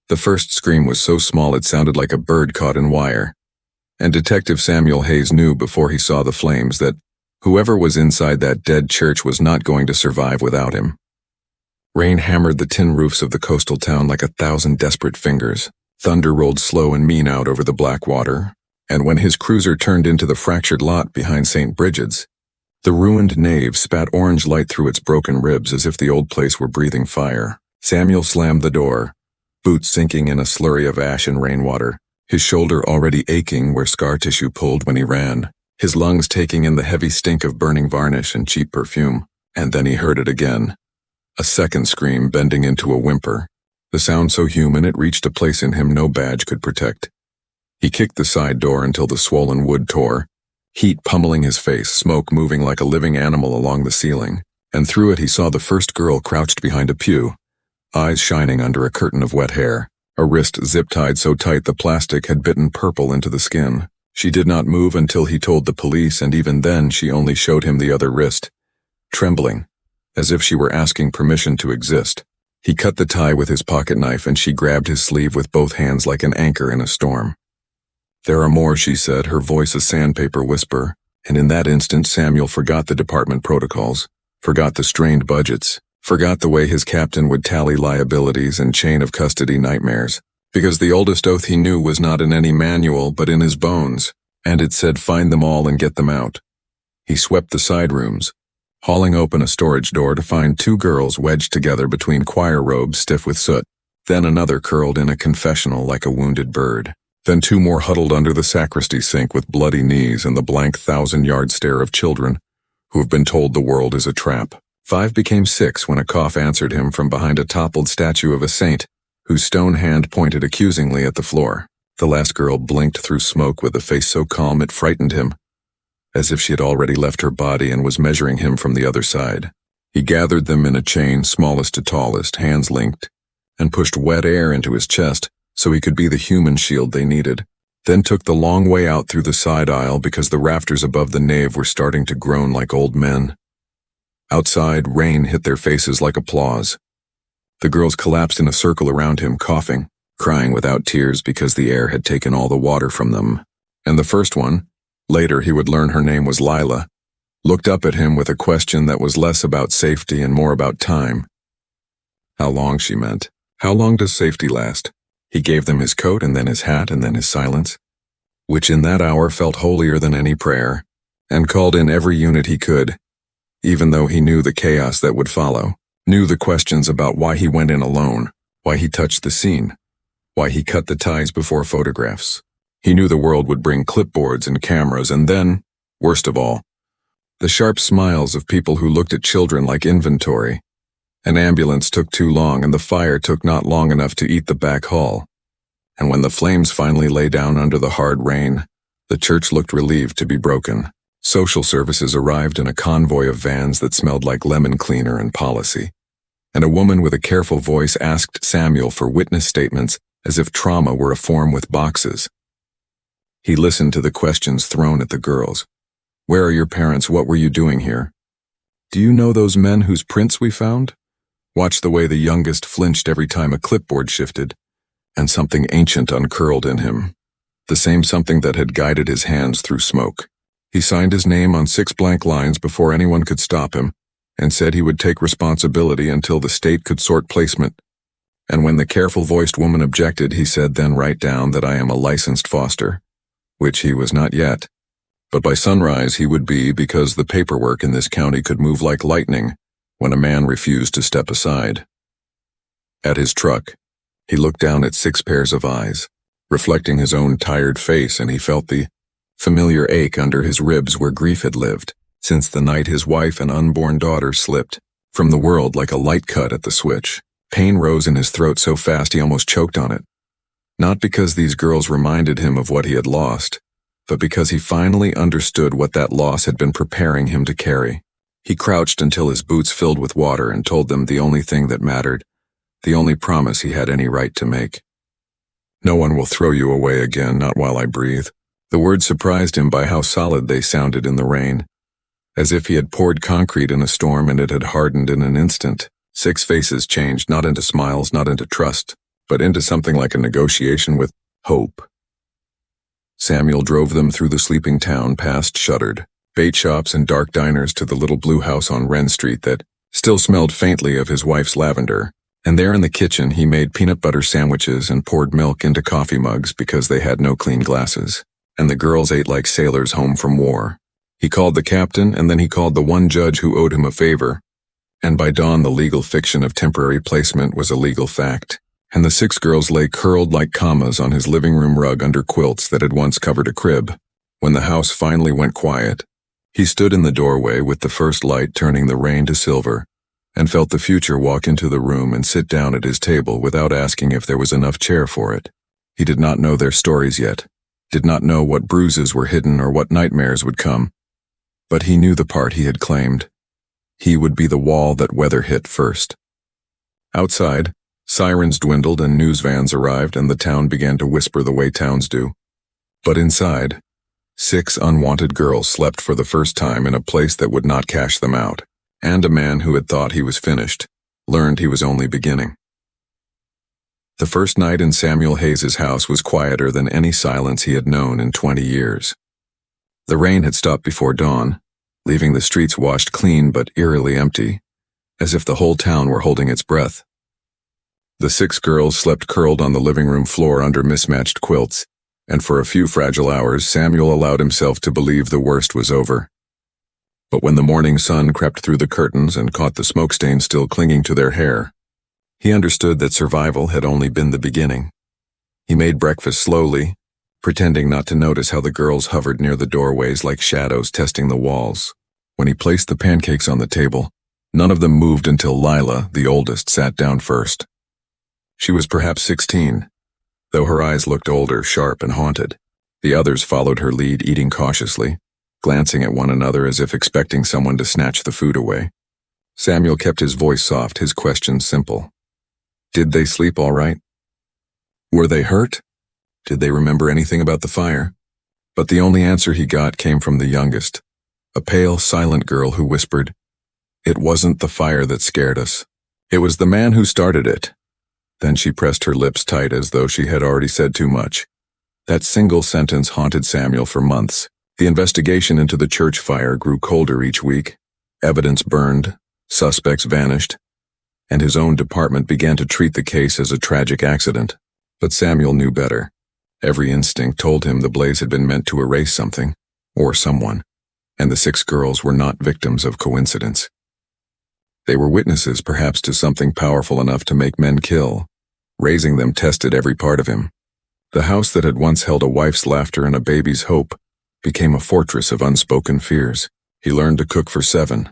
The first scream was so small it sounded like a bird caught in wire. And Detective Samuel Hayes knew before he saw the flames that whoever was inside that dead church was not going to survive without him. Rain hammered the tin roofs of the coastal town like 1,000 desperate fingers. Thunder rolled slow and mean out over the black water, and when his cruiser turned into the fractured lot behind St. Bridget's, the ruined nave spat orange light through its broken ribs as if the old place were breathing fire. Samuel slammed the door, boots sinking in a slurry of ash and rainwater, his shoulder already aching where scar tissue pulled when he ran, his lungs taking in the heavy stink of burning varnish and cheap perfume. And then he heard it again. A second scream bending into a whimper, the sound so human it reached a place in him no badge could protect. He kicked the side door until the swollen wood tore, heat pummeling his face, smoke moving like a living animal along the ceiling, and through it he saw the first girl crouched behind a pew, eyes shining under a curtain of wet hair, a wrist zip-tied so tight the plastic had bitten purple into the skin. She did not move until he told the police, and even then she only showed him the other wrist, trembling, as if she were asking permission to exist. He cut the tie with his pocket knife and she grabbed his sleeve with both hands like an anchor in a storm. "There are more," she said, her voice a sandpaper whisper, and in that instant Samuel forgot the department protocols, forgot the strained budgets, forgot the way his captain would tally liabilities and chain of custody nightmares, because the oldest oath he knew was not in any manual but in his bones, and it said find them all and get them out. He swept the side rooms, hauling open a storage door to find two girls wedged together between choir robes stiff with soot, then another curled in a confessional like a wounded bird, then two more huddled under the sacristy sink with bloody knees and the blank 1,000-yard stare of children who have been told the world is a trap. 5 became 6 when a cough answered him from behind a toppled statue of a saint, whose stone hand pointed accusingly at the floor. The last girl blinked through smoke with a face so calm it frightened him, as if she had already left her body and was measuring him from the other side. He gathered them in a chain, smallest to tallest, hands linked, and pushed wet air into his chest so he could be the human shield they needed, then took the long way out through the side aisle because the rafters above the nave were starting to groan like old men. Outside, rain hit their faces like applause. The girls collapsed in a circle around him, coughing, crying without tears because the air had taken all the water from them. And the first one, later he would learn her name was Lila, looked up at him with a question that was less about safety and more about time. How long, she meant. How long does safety last? He gave them his coat and then his hat and then his silence, which in that hour felt holier than any prayer, and called in every unit he could, even though he knew the chaos that would follow, knew the questions about why he went in alone, why he touched the scene, why he cut the ties before photographs. He knew the world would bring clipboards and cameras, and then, worst of all, the sharp smiles of people who looked at children like inventory. An ambulance took too long and the fire took not long enough to eat the back hall. And when the flames finally lay down under the hard rain, the church looked relieved to be broken. Social services arrived in a convoy of vans that smelled like lemon cleaner and policy, and a woman with a careful voice asked Samuel for witness statements as if trauma were a form with boxes. He listened to the questions thrown at the girls. Where are your parents? What were you doing here? Do you know those men whose prints we found? Watch the way the youngest flinched every time a clipboard shifted, and something ancient uncurled in him, the same something that had guided his hands through smoke. He signed his name on 6 blank lines before anyone could stop him, and said he would take responsibility until the state could sort placement. And when the careful-voiced woman objected, he said, then write down that I am a licensed foster, which he was not yet. But by sunrise he would be, because the paperwork in this county could move like lightning when a man refused to step aside. At his truck, he looked down at 6 pairs of eyes, reflecting his own tired face, and he felt the familiar ache under his ribs where grief had lived, since the night his wife and unborn daughter slipped from the world like a light cut at the switch. Pain rose in his throat so fast he almost choked on it. Not because these girls reminded him of what he had lost, but because he finally understood what that loss had been preparing him to carry. He crouched until his boots filled with water and told them the only thing that mattered, the only promise he had any right to make. No one will throw you away again, not while I breathe. The words surprised him by how solid they sounded in the rain, as if he had poured concrete in a storm and it had hardened in an instant. 6 faces changed, not into smiles, not into trust, but into something like a negotiation with hope. Samuel drove them through the sleeping town past shuttered bait shops and dark diners to the little blue house on Wren Street that still smelled faintly of his wife's lavender, and there in the kitchen he made peanut butter sandwiches and poured milk into coffee mugs because they had no clean glasses, and the girls ate like sailors home from war. He called the captain, and then he called the one judge who owed him a favor, and by dawn the legal fiction of temporary placement was a legal fact, and the 6 girls lay curled like commas on his living room rug under quilts that had once covered a crib. When the house finally went quiet, he stood in the doorway with the first light turning the rain to silver, and felt the future walk into the room and sit down at his table without asking if there was enough chair for it. He did not know their stories yet, did not know what bruises were hidden or what nightmares would come, but he knew the part he had claimed. He would be the wall that weather hit first. Outside, sirens dwindled and news vans arrived and the town began to whisper the way towns do. But inside, 6 unwanted girls slept for the first time in a place that would not cash them out, and a man who had thought he was finished learned he was only beginning. The first night in Samuel Hayes's house was quieter than any silence he had known in 20 years. The rain had stopped before dawn, leaving the streets washed clean but eerily empty, as if the whole town were holding its breath. The 6 girls slept curled on the living room floor under mismatched quilts, and for a few fragile hours Samuel allowed himself to believe the worst was over. But when the morning sun crept through the curtains and caught the smoke stains still clinging to their hair, he understood that survival had only been the beginning. He made breakfast slowly, pretending not to notice how the girls hovered near the doorways like shadows testing the walls. When he placed the pancakes on the table, none of them moved until Lila, the oldest, sat down first. She was perhaps 16, though her eyes looked older, sharp, and haunted. The others followed her lead, eating cautiously, glancing at one another as if expecting someone to snatch the food away. Samuel kept his voice soft, his questions simple. Did they sleep all right? Were they hurt? Did they remember anything about the fire? But the only answer he got came from the youngest, a pale, silent girl who whispered, "It wasn't the fire that scared us. It was the man who started it." Then she pressed her lips tight as though she had already said too much. That single sentence haunted Samuel for months. The investigation into the church fire grew colder each week. Evidence burned, suspects vanished, and his own department began to treat the case as a tragic accident. But Samuel knew better. Every instinct told him the blaze had been meant to erase something, or someone, and the 6 girls were not victims of coincidence. They were witnesses, perhaps, to something powerful enough to make men kill. Raising them tested every part of him. The house that had once held a wife's laughter and a baby's hope became a fortress of unspoken fears. He learned to cook for 7,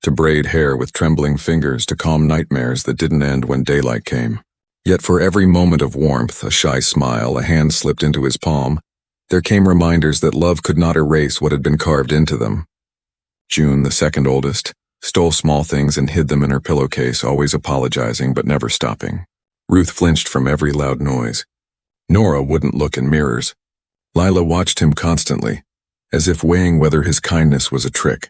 to braid hair with trembling fingers, to calm nightmares that didn't end when daylight came. Yet for every moment of warmth, a shy smile, a hand slipped into his palm, there came reminders that love could not erase what had been carved into them. June, the second oldest, stole small things and hid them in her pillowcase, always apologizing but never stopping. Ruth flinched from every loud noise. Nora wouldn't look in mirrors. Lila watched him constantly, as if weighing whether his kindness was a trick.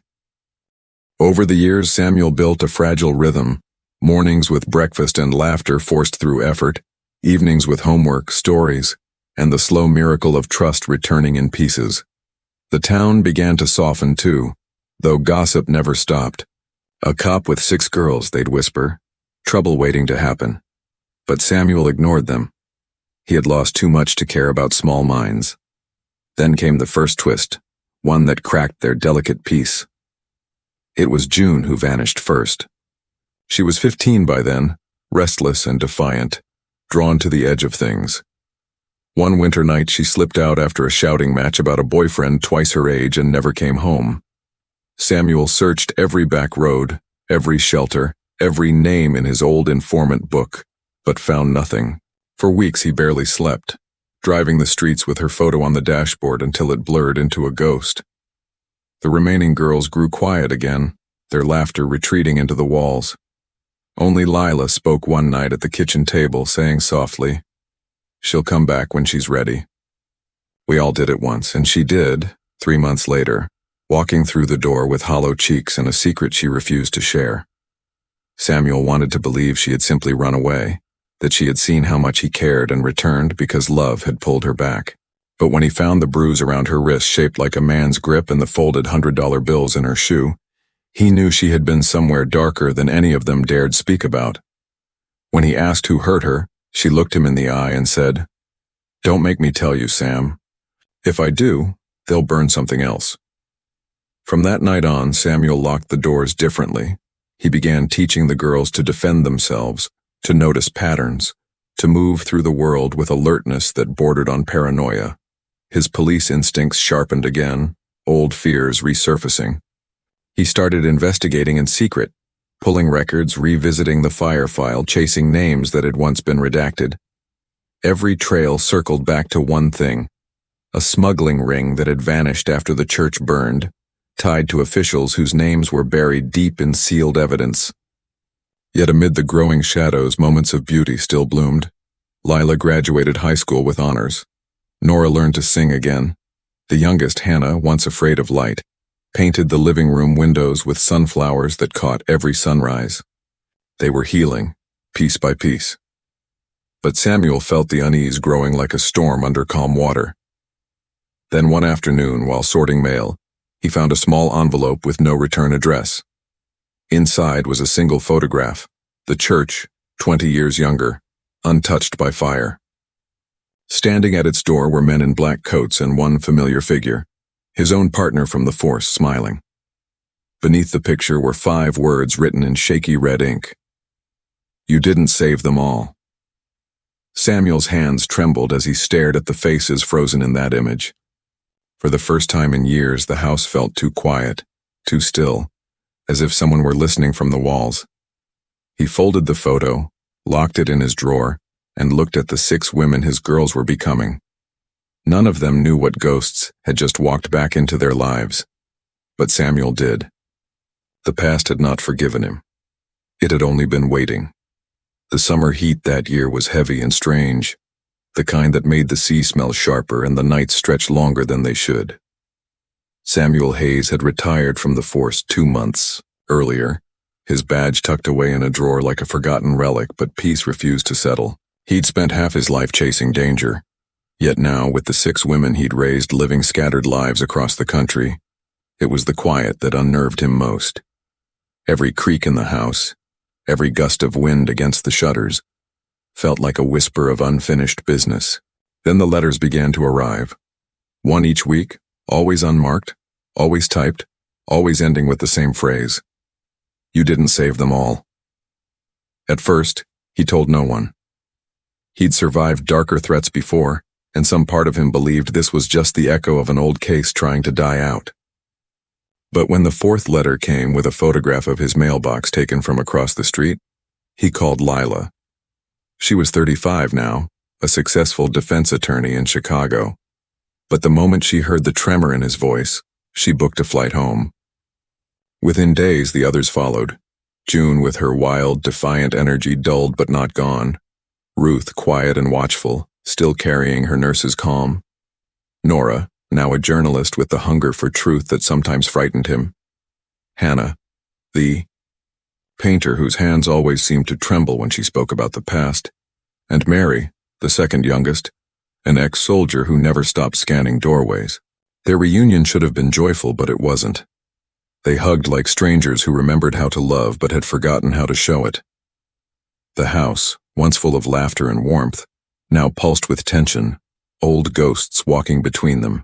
Over the years, Samuel built a fragile rhythm, mornings with breakfast and laughter forced through effort, evenings with homework, stories, and the slow miracle of trust returning in pieces. The town began to soften too, though gossip never stopped. A cop with 6 girls, they'd whisper, trouble waiting to happen. But Samuel ignored them. He had lost too much to care about small minds. Then came the first twist, one that cracked their delicate peace. It was June who vanished first. She was 15 by then, restless and defiant, drawn to the edge of things. One winter night she slipped out after a shouting match about a boyfriend twice her age and never came home. Samuel searched every back road, every shelter, every name in his old informant book, but found nothing. For weeks he barely slept, driving the streets with her photo on the dashboard until it blurred into a ghost. The remaining girls grew quiet again, their laughter retreating into the walls. Only Lila spoke one night at the kitchen table, saying softly, "She'll come back when she's ready." We all did it once, and she did, 3 months later, walking through the door with hollow cheeks and a secret she refused to share. Samuel wanted to believe she had simply run away, that she had seen how much he cared and returned because love had pulled her back. But when he found the bruise around her wrist shaped like a man's grip and the folded $100 bills in her shoe, he knew she had been somewhere darker than any of them dared speak about. When he asked who hurt her, she looked him in the eye and said, "Don't make me tell you, Sam. If I do, they'll burn something else." From that night on, Samuel locked the doors differently. He began teaching the girls to defend themselves, to notice patterns, to move through the world with alertness that bordered on paranoia. His police instincts sharpened again, old fears resurfacing. He started investigating in secret, pulling records, revisiting the fire file, chasing names that had once been redacted. Every trail circled back to one thing: a smuggling ring that had vanished after the church burned, tied to officials whose names were buried deep in sealed evidence. Yet amid the growing shadows, moments of beauty still bloomed. Lila graduated high school with honors. Nora learned to sing again. The youngest, Hannah, once afraid of light, painted the living room windows with sunflowers that caught every sunrise. They were healing, piece by piece. But Samuel felt the unease growing like a storm under calm water. Then one afternoon, while sorting mail, he found a small envelope with no return address. Inside was a single photograph, the church, 20 years younger, untouched by fire. Standing at its door were men in black coats and one familiar figure, his own partner from the force, smiling. Beneath the picture were 5 words written in shaky red ink. "You didn't save them all." Samuel's hands trembled as he stared at the faces frozen in that image. For the first time in years, the house felt too quiet, too still, as if someone were listening from the walls. He folded the photo, locked it in his drawer, and looked at the 6 women his girls were becoming. None of them knew what ghosts had just walked back into their lives. But Samuel did. The past had not forgiven him. It had only been waiting. The summer heat that year was heavy and strange, the kind that made the sea smell sharper and the nights stretch longer than they should. Samuel Hayes had retired from the force 2 months earlier, his badge tucked away in a drawer like a forgotten relic, but peace refused to settle. He'd spent half his life chasing danger. Yet now, with the 6 women he'd raised living scattered lives across the country, it was the quiet that unnerved him most. Every creak in the house, every gust of wind against the shutters, felt like a whisper of unfinished business. Then the letters began to arrive. One each week, always unmarked, always typed, always ending with the same phrase: "You didn't save them all." At first, he told no one. He'd survived darker threats before, and some part of him believed this was just the echo of an old case trying to die out. But when the 4th letter came with a photograph of his mailbox taken from across the street, he called Lila. She was 35 now, a successful defense attorney in Chicago. But the moment she heard the tremor in his voice, she booked a flight home. Within days, the others followed. June, with her wild, defiant energy, dulled but not gone. Ruth, quiet and watchful, still carrying her nurse's calm. Nora, now a journalist with the hunger for truth that sometimes frightened him. Hannah, the painter whose hands always seemed to tremble when she spoke about the past. And Mary, the second youngest, an ex-soldier who never stopped scanning doorways. Their reunion should have been joyful, but it wasn't. They hugged like strangers who remembered how to love but had forgotten how to show it. The house, once full of laughter and warmth, now pulsed with tension, old ghosts walking between them.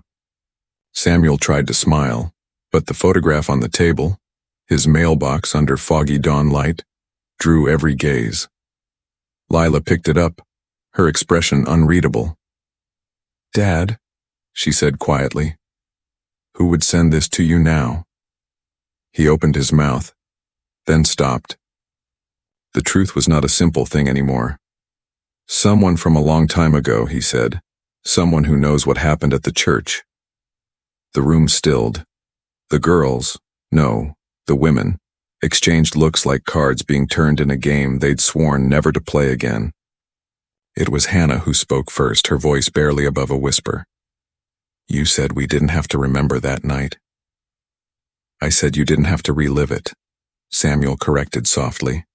Samuel tried to smile, but the photograph on the table, his mailbox under foggy dawn light, drew every gaze. Lila picked it up, her expression unreadable. "Dad," she said quietly, "who would send this to you now?" He opened his mouth, then stopped. The truth was not a simple thing anymore. "Someone from a long time ago," he said. "Someone who knows what happened at the church." The room stilled. The girls, no, the women, exchanged looks like cards being turned in a game they'd sworn never to play again. It was Hannah who spoke first, her voice barely above a whisper. "You said we didn't have to remember that night." "I said you didn't have to relive it," Samuel corrected softly.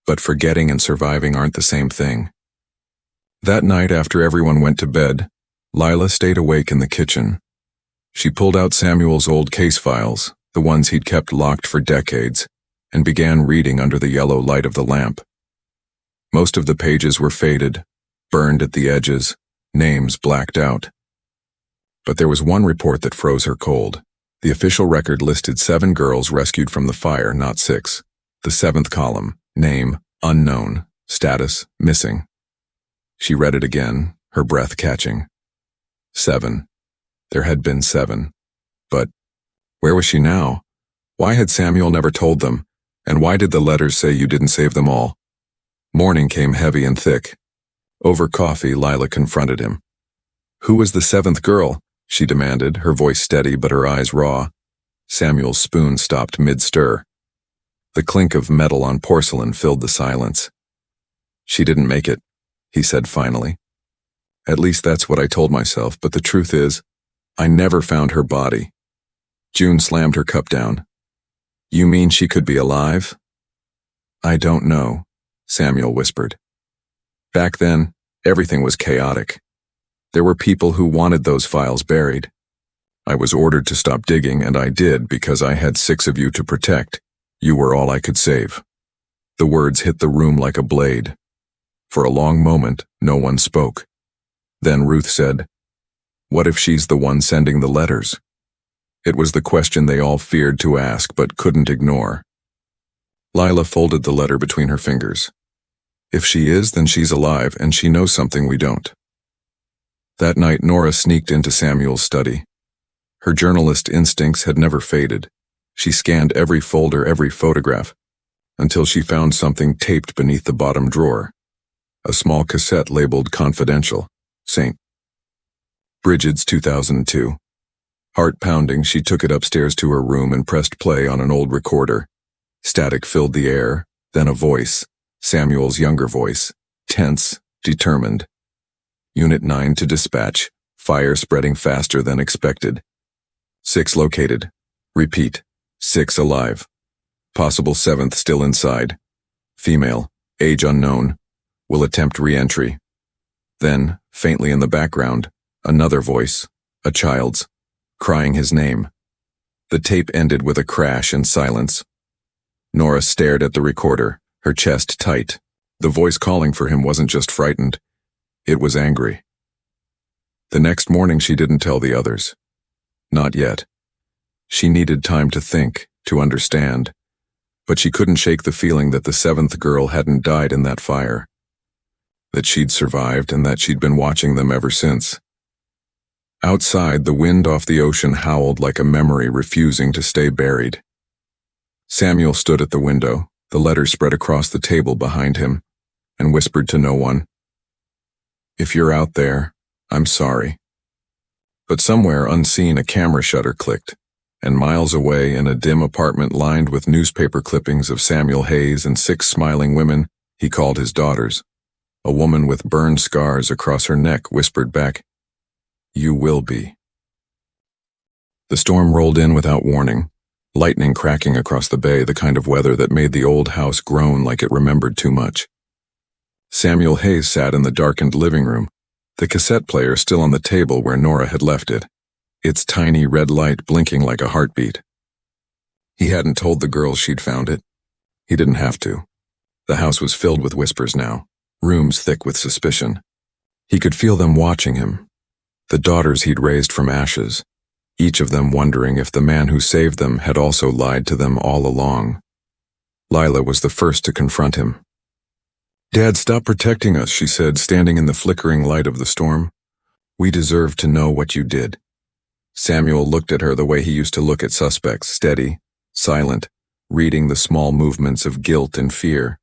But forgetting and surviving aren't the same thing. That night, after everyone went to bed, Lila stayed awake in the kitchen. She pulled out Samuel's old case files, the ones he'd kept locked for decades, and began reading under the yellow light of the lamp. Most of the pages were faded, burned at the edges, names blacked out. But there was one report that froze her cold. The official record listed 7 girls rescued from the fire, not 6. The 7th column, name, unknown, status, missing. She read it again, her breath catching. 7. There had been 7. But where was she now? Why had Samuel never told them? And why did the letters say you didn't save them all? Morning came heavy and thick. Over coffee, Lila confronted him. Who was the 7th girl? She demanded, her voice steady but her eyes raw. Samuel's spoon stopped mid-stir. The clink of metal on porcelain filled the silence. She didn't make it, he said finally. At least that's what I told myself, but the truth is, I never found her body. June slammed her cup down. You mean she could be alive? I don't know, Samuel whispered. Back then, everything was chaotic. There were people who wanted those files buried. I was ordered to stop digging, and I did because I had 6 of you to protect. You were all I could save. The words hit the room like a blade. For a long moment, no one spoke. Then Ruth said, What if she's the one sending the letters? It was the question they all feared to ask but couldn't ignore. Lila folded the letter between her fingers. If she is, then she's alive, and she knows something we don't. That night, Nora sneaked into Samuel's study. Her journalist instincts had never faded. She scanned every folder, every photograph, until she found something taped beneath the bottom drawer. A small cassette labeled Confidential, St. Bridget's 2002. Heart pounding, she took it upstairs to her room and pressed play on an old recorder. Static filled the air, then a voice, Samuel's younger voice, tense, determined. Unit 9 to dispatch, fire spreading faster than expected. 6 located. Repeat, 6 alive. Possible 7th still inside. Female, age unknown. Will attempt re-entry. Then, faintly in the background, another voice, a child's, crying his name. The tape ended with a crash and silence. Nora stared at the recorder, her chest tight. The voice calling for him wasn't just frightened. It was angry. The next morning she didn't tell the others. Not yet. She needed time to think, to understand. But she couldn't shake the feeling that the 7th girl hadn't died in that fire. That she'd survived and that she'd been watching them ever since. Outside, the wind off the ocean howled like a memory refusing to stay buried. Samuel stood at the window, the letter spread across the table behind him, and whispered to no one. If you're out there, I'm sorry. But somewhere unseen a camera shutter clicked, and miles away in a dim apartment lined with newspaper clippings of Samuel Hayes and 6 smiling women he called his daughters, a woman with burned scars across her neck whispered back, You will be. The storm rolled in without warning, lightning cracking across the bay, the kind of weather that made the old house groan like it remembered too much. Samuel Hayes sat in the darkened living room, the cassette player still on the table where Nora had left it, its tiny red light blinking like a heartbeat. He hadn't told the girls she'd found it. He didn't have to. The house was filled with whispers now, rooms thick with suspicion. He could feel them watching him, the daughters he'd raised from ashes, each of them wondering if the man who saved them had also lied to them all along. Lila was the first to confront him. Dad, stop protecting us, she said, standing in the flickering light of the storm. We deserve to know what you did. Samuel looked at her the way he used to look at suspects, steady, silent, reading the small movements of guilt and fear.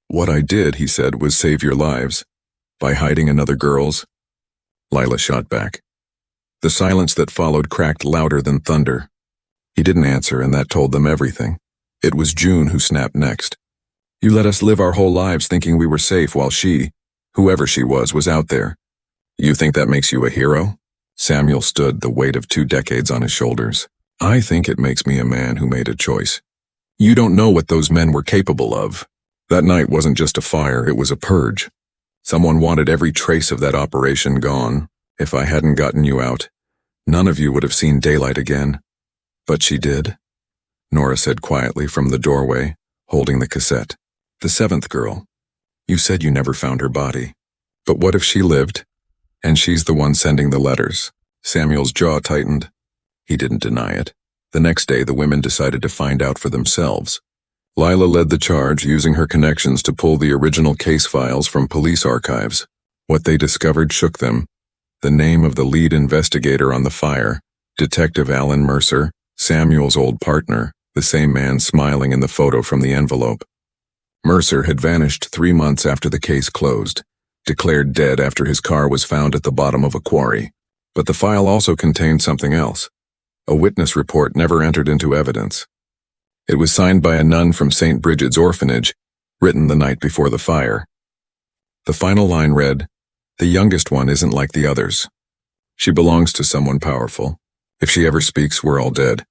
What I did, he said, was save your lives. By hiding another girl's. Lila shot back. The silence that followed cracked louder than thunder. He didn't answer, and that told them everything. It was June who snapped next. You let us live our whole lives thinking we were safe while she, whoever she was out there. You think that makes you a hero? Samuel stood, the weight of 2 decades on his shoulders. I think it makes me a man who made a choice. You don't know what those men were capable of. That night wasn't just a fire, it was a purge. Someone wanted every trace of that operation gone. If I hadn't gotten you out, none of you would have seen daylight again. But she did, Nora said quietly from the doorway, holding the cassette. The seventh girl. You said you never found her body. But what if she lived? And she's the one sending the letters. Samuel's jaw tightened. He didn't deny it. The next day, the women decided to find out for themselves. Lila led the charge, using her connections to pull the original case files from police archives. What they discovered shook them. The name of the lead investigator on the fire, Detective Alan Mercer, Samuel's old partner, the same man smiling in the photo from the envelope. Mercer had vanished 3 months after the case closed, declared dead after his car was found at the bottom of a quarry. But the file also contained something else. A witness report never entered into evidence. It was signed by a nun from St. Bridget's orphanage, written the night before the fire. The final line read, "The youngest one isn't like the others. She belongs to someone powerful. If she ever speaks, we're all dead."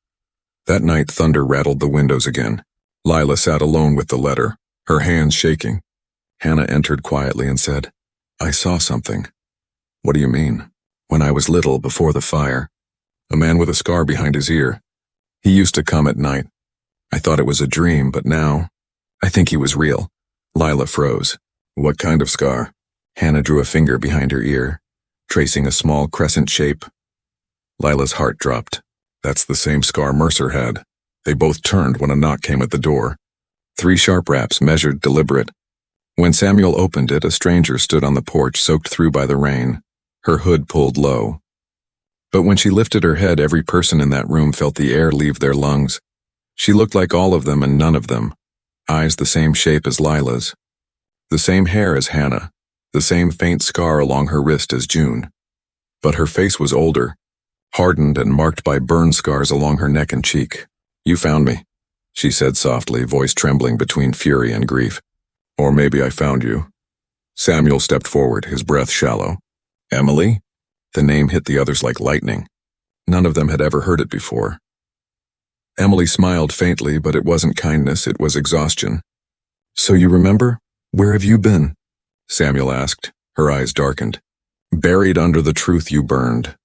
That night, thunder rattled the windows again. Lila sat alone with the letter, her hands shaking. Hannah entered quietly and said, "I saw something." "What do you mean?" "When I was little, before the fire. A man with a scar behind his ear. He used to come at night. I thought it was a dream, but now, I think he was real." Lila froze. "What kind of scar?" Hannah drew a finger behind her ear, tracing a small crescent shape. Lila's heart dropped. That's the same scar Mercer had. They both turned when a knock came at the door. 3 sharp raps, measured, deliberate. When Samuel opened it, a stranger stood on the porch, soaked through by the rain, her hood pulled low. But when she lifted her head, every person in that room felt the air leave their lungs. She looked like all of them and none of them. Eyes the same shape as Lila's. The same hair as Hannah. The same faint scar along her wrist as June. But her face was older, hardened and marked by burn scars along her neck and cheek. "You found me," she said softly, voice trembling between fury and grief. "Or maybe I found you." Samuel stepped forward, his breath shallow. "Emily?" The name hit the others like lightning. None of them had ever heard it before. Emily smiled faintly, but it wasn't kindness, it was exhaustion. "So you remember? Where have you been?" Samuel asked, her eyes darkened. "Buried under the truth you burned."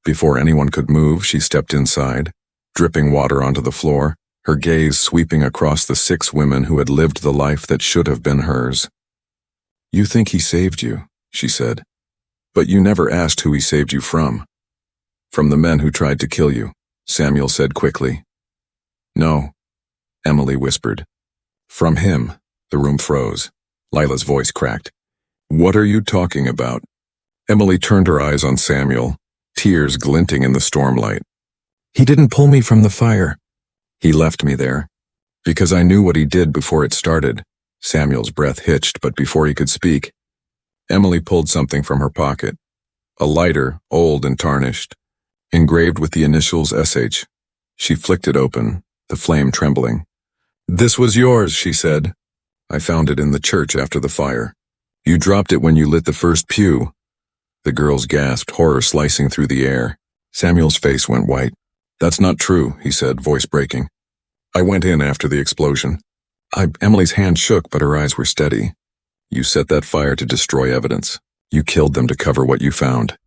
Before anyone could move, she stepped inside, dripping water onto the floor, her gaze sweeping across the 6 women who had lived the life that should have been hers. "You think he saved you," she said. "But you never asked who he saved you from." "From the men who tried to kill you," Samuel said quickly. "No," Emily whispered. "From him." The room froze. Lila's voice cracked. "What are you talking about?" Emily turned her eyes on Samuel, tears glinting in the stormlight. "He didn't pull me from the fire. He left me there. Because I knew what he did before it started." Samuel's breath hitched, but before he could speak, Emily pulled something from her pocket. A lighter, old and tarnished, engraved with the initials SH. She flicked it open, the flame trembling. "This was yours," she said. "I found it in the church after the fire. You dropped it when you lit the first pew." The girls gasped, horror slicing through the air. Samuel's face went white. "That's not true," he said, voice breaking. "I went in after the explosion." Emily's hand shook, but her eyes were steady. "You set that fire to destroy evidence. You killed them to cover what you found."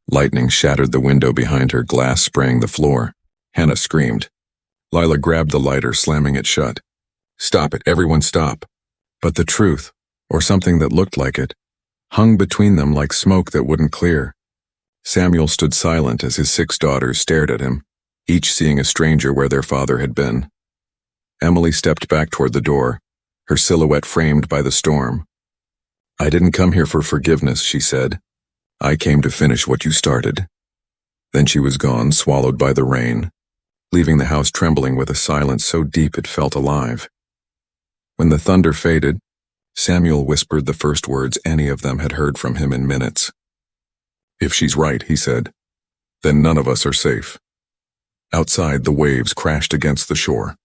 Lightning shattered the window behind her, glass spraying the floor. Hannah screamed. Lila grabbed the lighter, slamming it shut. "Stop it, everyone stop." But the truth, or something that looked like it, hung between them like smoke that wouldn't clear. Samuel stood silent as his 6 daughters stared at him, each seeing a stranger where their father had been. Emily stepped back toward the door, her silhouette framed by the storm. "I didn't come here for forgiveness," she said. "I came to finish what you started." Then she was gone, swallowed by the rain, leaving the house trembling with a silence so deep it felt alive. When the thunder faded, Samuel whispered the first words any of them had heard from him in minutes. "If she's right," he said, "then none of us are safe." Outside, the waves crashed against the shore.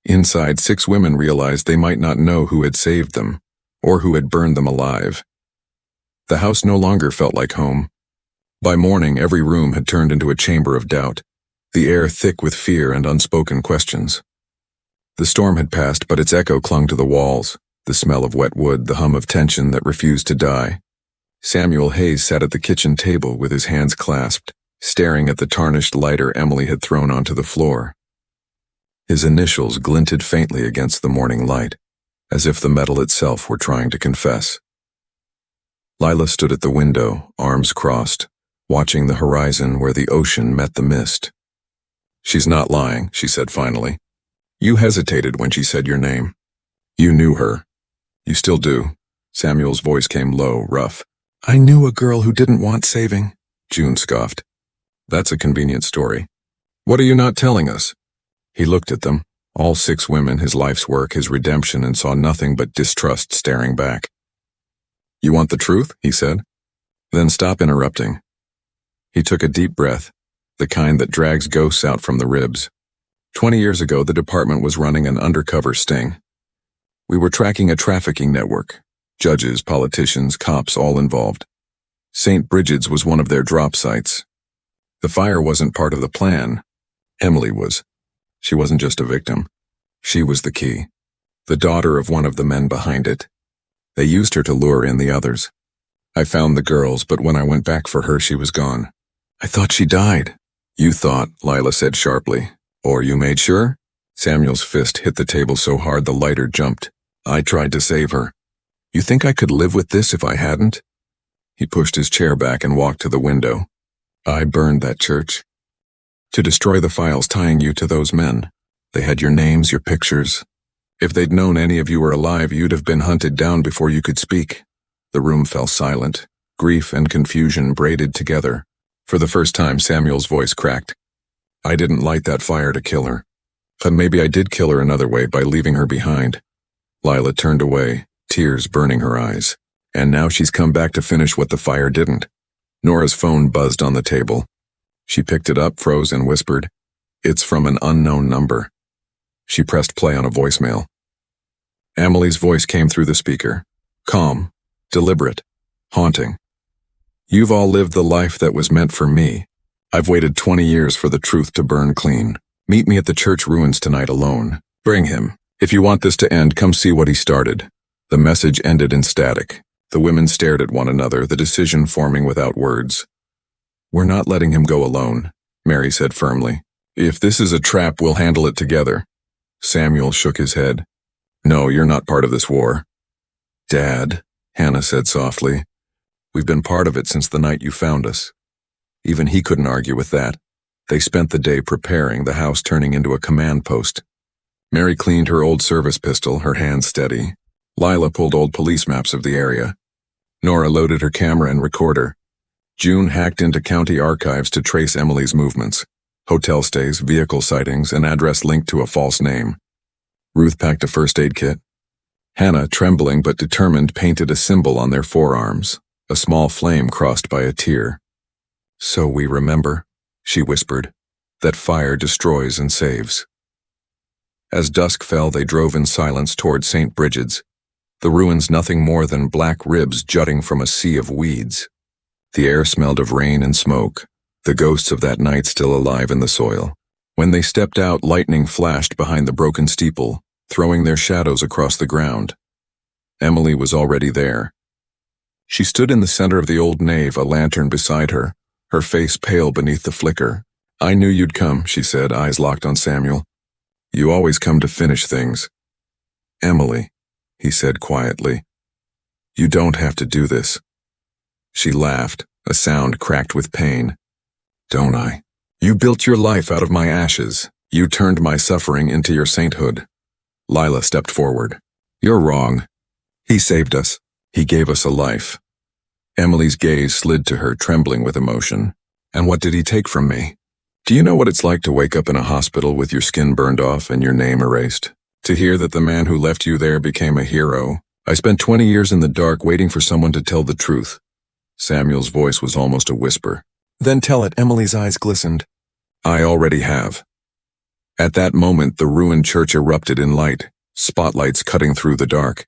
Inside, 6 women realized they might not know who had saved them, or who had burned them alive. The house no longer felt like home. By morning, every room had turned into a chamber of doubt, the air thick with fear and unspoken questions. The storm had passed, but its echo clung to the walls, The smell of wet wood, the hum of tension that refused to die. Samuel Hayes sat at the kitchen table with his hands clasped, staring at the tarnished lighter Emily had thrown onto the floor. His initials glinted faintly against the morning light, as if the metal itself were trying to confess. Lila stood at the window, arms crossed, watching the horizon where the ocean met the mist. "She's not lying," she said finally. "You hesitated when she said your name. You knew her. You still do." Samuel's voice came low, rough. "I knew a girl who didn't want saving," June scoffed. "That's a convenient story. What are you not telling us?" He looked at them, all 6 women, his life's work, his redemption, and saw nothing but distrust staring back. "You want the truth?" he said. "Then stop interrupting." He took a deep breath, the kind that drags ghosts out from the ribs. 20 years ago, the department was running an undercover sting. We were tracking a trafficking network. Judges, politicians, cops, all involved. St. Bridget's was one of their drop sites. The fire wasn't part of the plan. Emily was. She wasn't just a victim. She was the key. The daughter of one of the men behind it. They used her to lure in the others. I found the girls, but when I went back for her, she was gone. "I thought she died." "You thought," Lila said sharply. "Or you made sure?" Samuel's fist hit the table so hard the lighter jumped. "I tried to save her. You think I could live with this if I hadn't?" He pushed his chair back and walked to the window. "I burned that church. To destroy the files tying you to those men. They had your names, your pictures. If they'd known any of you were alive, you'd have been hunted down before you could speak." The room fell silent, grief and confusion braided together. For the first time, Samuel's voice cracked. "I didn't light that fire to kill her. But maybe I did kill her another way, by leaving her behind." Lila turned away, tears burning her eyes. "And now she's come back to finish what the fire didn't." Nora's phone buzzed on the table. She picked it up, froze, and whispered, "It's from an unknown number." She pressed play on a voicemail. Emily's voice came through the speaker. Calm, deliberate, haunting. "You've all lived the life that was meant for me. I've waited 20 years for the truth to burn clean. Meet me at the church ruins tonight alone. Bring him. If you want this to end, come see what he started." The message ended in static. The women stared at one another, the decision forming without words. "We're not letting him go alone," Mary said firmly. "If this is a trap, we'll handle it together." Samuel shook his head. "No, you're not part of this war." "Dad," Hannah said softly, "we've been part of it since the night you found us." Even he couldn't argue with that. They spent the day preparing, the house turning into a command post. Mary cleaned her old service pistol, her hands steady. Lila pulled old police maps of the area. Nora loaded her camera and recorder. June hacked into county archives to trace Emily's movements. Hotel stays, vehicle sightings, an address linked to a false name. Ruth packed a first aid kit. Hannah, trembling but determined, painted a symbol on their forearms, a small flame crossed by a tear. "So we remember," she whispered, "that fire destroys and saves." As dusk fell, they drove in silence toward St. Bridget's, the ruins nothing more than black ribs jutting from a sea of weeds. The air smelled of rain and smoke, the ghosts of that night still alive in the soil. When they stepped out, lightning flashed behind the broken steeple, throwing their shadows across the ground. Emily was already there. She stood in the center of the old nave, a lantern beside her, her face pale beneath the flicker. "I knew you'd come," she said, eyes locked on Samuel. "You always come to finish things." "Emily," he said quietly, "you don't have to do this." She laughed, a sound cracked with pain. "Don't I? You built your life out of my ashes. You turned my suffering into your sainthood." Lila stepped forward. "You're wrong. He saved us. He gave us a life." Emily's gaze slid to her, trembling with emotion. "And what did he take from me? Do you know what it's like to wake up in a hospital with your skin burned off and your name erased? To hear that the man who left you there became a hero? I spent 20 years in the dark waiting for someone to tell the truth." Samuel's voice was almost a whisper. "Then tell it." Emily's eyes glistened. "I already have." At that moment, the ruined church erupted in light, spotlights cutting through the dark.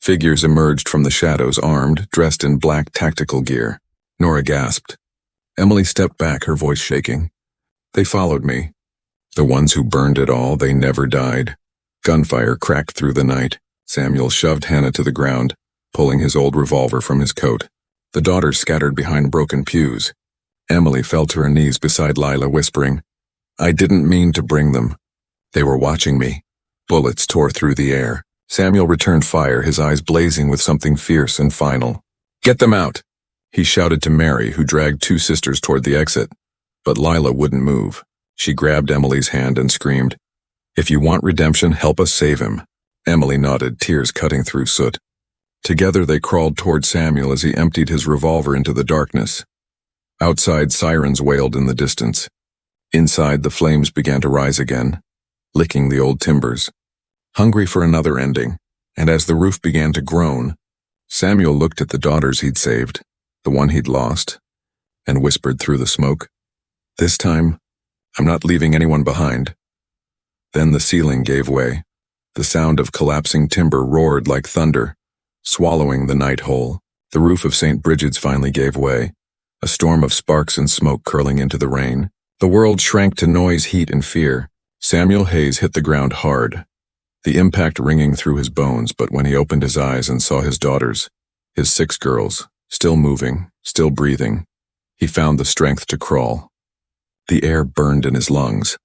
Figures emerged from the shadows, armed, dressed in black tactical gear. Nora gasped. Emily stepped back, her voice shaking. "They followed me. The ones who burned it all, they never died." Gunfire cracked through the night. Samuel shoved Hannah to the ground, pulling his old revolver from his coat. The daughters scattered behind broken pews. Emily fell to her knees beside Lila, whispering, "I didn't mean to bring them. They were watching me." Bullets tore through the air. Samuel returned fire, his eyes blazing with something fierce and final. "Get them out!" he shouted to Mary, who dragged two sisters toward the exit. But Lila wouldn't move. She grabbed Emily's hand and screamed, "If you want redemption, help us save him." Emily nodded, tears cutting through soot. Together they crawled toward Samuel as he emptied his revolver into the darkness. Outside, sirens wailed in the distance. Inside, the flames began to rise again, licking the old timbers, hungry for another ending. And as the roof began to groan, Samuel looked at the daughters he'd saved, the one he'd lost, and whispered through the smoke, "This time, I'm not leaving anyone behind." Then the ceiling gave way. The sound of collapsing timber roared like thunder, swallowing the night whole. The roof of St. Bridget's finally gave way, a storm of sparks and smoke curling into the rain. The world shrank to noise, heat, and fear. Samuel Hayes hit the ground hard, the impact ringing through his bones, but when he opened his eyes and saw his daughters, his 6 girls, still moving, still breathing, he found the strength to crawl. The air burned in his lungs,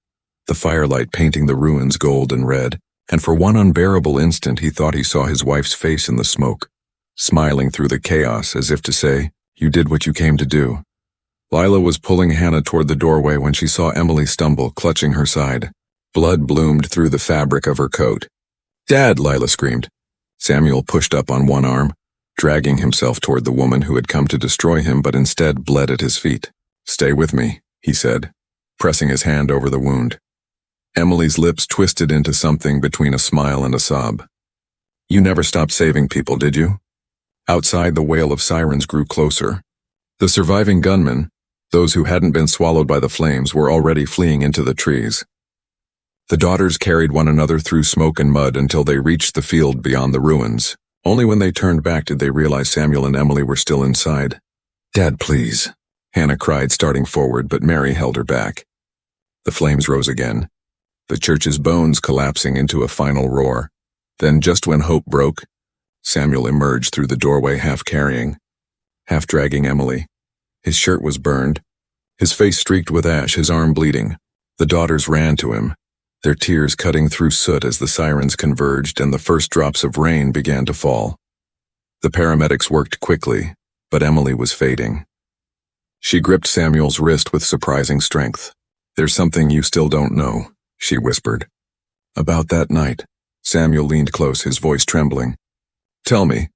the firelight painting the ruins gold and red, and for one unbearable instant he thought he saw his wife's face in the smoke, smiling through the chaos as if to say, "You did what you came to do." Lila was pulling Hannah toward the doorway when she saw Emily stumble, clutching her side. Blood bloomed through the fabric of her coat. "Dad!" Lila screamed. Samuel pushed up on one arm, dragging himself toward the woman who had come to destroy him but instead bled at his feet. "Stay with me," he said, pressing his hand over the wound. Emily's lips twisted into something between a smile and a sob. "You never stopped saving people, did you?" Outside, the wail of sirens grew closer. The surviving gunmen, those who hadn't been swallowed by the flames, were already fleeing into the trees. The daughters carried one another through smoke and mud until they reached the field beyond the ruins. Only when they turned back did they realize Samuel and Emily were still inside. "Dad, please," Hannah cried, starting forward, but Mary held her back. The flames rose again, the church's bones collapsing into a final roar. Then, just when hope broke, Samuel emerged through the doorway, half carrying, half dragging Emily. His shirt was burned, his face streaked with ash, his arm bleeding. The daughters ran to him, their tears cutting through soot as the sirens converged and the first drops of rain began to fall. The paramedics worked quickly, but Emily was fading. She gripped Samuel's wrist with surprising strength. "There's something you still don't know," she whispered. "About that night." Samuel leaned close, his voice trembling. "Tell me."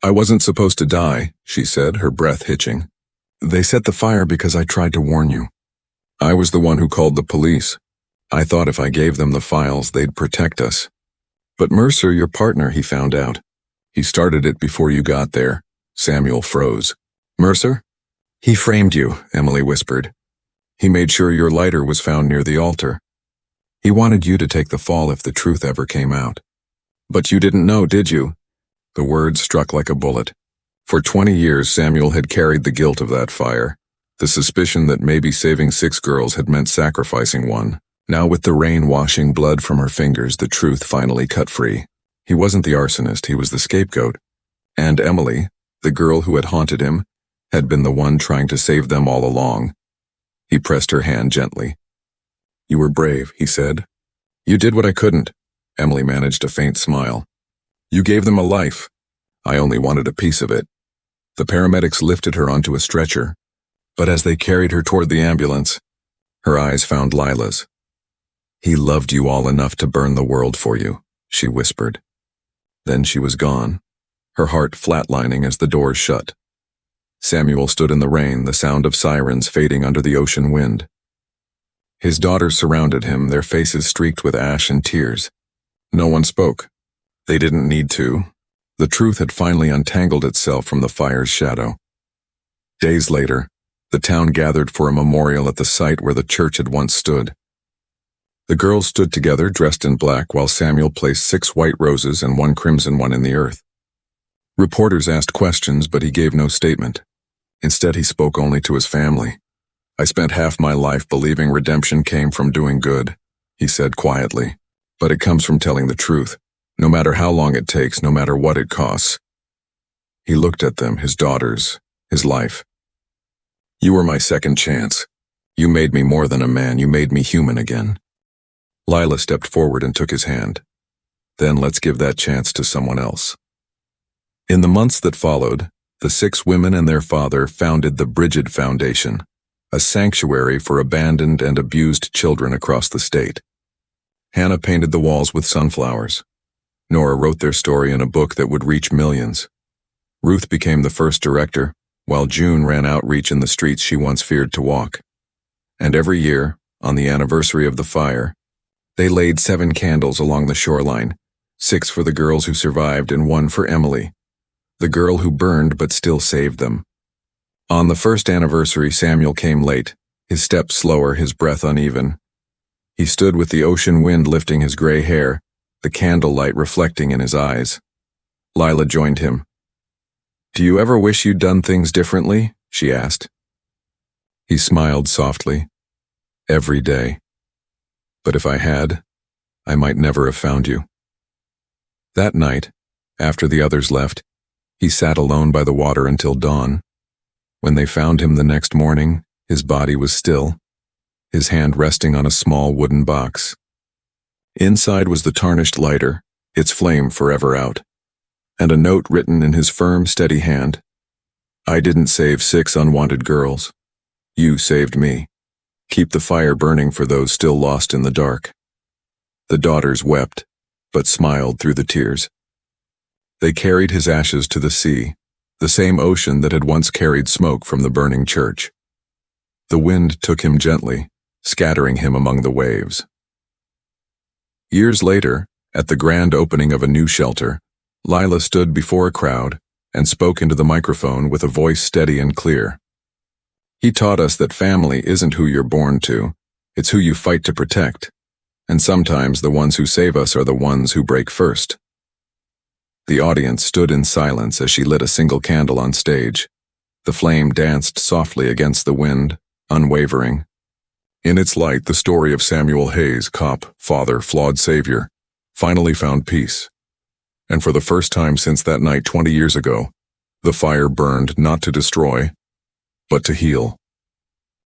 "I wasn't supposed to die," she said, her breath hitching. "They set the fire because I tried to warn you. I was the one who called the police. I thought if I gave them the files, they'd protect us. But Mercer, your partner, he found out. He started it before you got there." Samuel froze. "Mercer?" "He framed you," Emily whispered. "He made sure your lighter was found near the altar. He wanted you to take the fall if the truth ever came out. But you didn't know, did you?" The words struck like a bullet. For 20 years, Samuel had carried the guilt of that fire, the suspicion that maybe saving 6 girls had meant sacrificing one. Now, with the rain washing blood from her fingers, the truth finally cut free. He wasn't the arsonist, he was the scapegoat. And Emily, the girl who had haunted him, had been the one trying to save them all along. He pressed her hand gently. "You were brave," he said. "You did what I couldn't." Emily managed a faint smile. "You gave them a life. I only wanted a piece of it." The paramedics lifted her onto a stretcher, but as they carried her toward the ambulance, her eyes found Lila's. "He loved you all enough to burn the world for you," she whispered. Then she was gone, her heart flatlining as the doors shut. Samuel stood in the rain, the sound of sirens fading under the ocean wind. His daughters surrounded him, their faces streaked with ash and tears. No one spoke. They didn't need to. The truth had finally untangled itself from the fire's shadow. Days later, the town gathered for a memorial at the site where the church had once stood. The girls stood together, dressed in black, while Samuel placed 6 white roses and 1 crimson one in the earth. Reporters asked questions, but he gave no statement. Instead, he spoke only to his family. "I spent half my life believing redemption came from doing good," he said quietly. "But it comes from telling the truth. No matter how long it takes, no matter what it costs. He looked at them, his daughters, his life. You were my second chance. You made me more than a man, you made me human again. Lila stepped forward and took his hand. Then let's give that chance to someone else. In the months that followed, the 6 women and their father founded the Bridget Foundation, a sanctuary for abandoned and abused children across the state. Hannah painted the walls with sunflowers. Nora wrote their story in a book that would reach millions. Ruth became the first director, while June ran outreach in the streets she once feared to walk. And every year, on the anniversary of the fire, they laid 7 candles along the shoreline, 6 for the girls who survived and 1 for Emily, the girl who burned but still saved them. On the first anniversary, Samuel came late, his steps slower, his breath uneven. He stood with the ocean wind lifting his gray hair, the candlelight reflecting in his eyes. Lila joined him. "Do you ever wish you'd done things differently?" she asked. He smiled softly. "Every day. But if I had, I might never have found you." That night, after the others left, he sat alone by the water until dawn. When they found him the next morning, his body was still, his hand resting on a small wooden box. Inside was the tarnished lighter, its flame forever out, and a note written in his firm, steady hand. "I didn't save 6 unwanted girls. You saved me. Keep the fire burning for those still lost in the dark." The daughters wept, but smiled through the tears. They carried his ashes to the sea, the same ocean that had once carried smoke from the burning church. The wind took him gently, scattering him among the waves. Years later, at the grand opening of a new shelter, Lila stood before a crowd and spoke into the microphone with a voice steady and clear. "He taught us that family isn't who you're born to, it's who you fight to protect. And sometimes the ones who save us are the ones who break first." The audience stood in silence as she lit a single candle on stage. The flame danced softly against the wind, unwavering. In its light, the story of Samuel Hayes, cop, father, flawed savior, finally found peace. And for the first time since that night 20 years ago, the fire burned not to destroy, but to heal.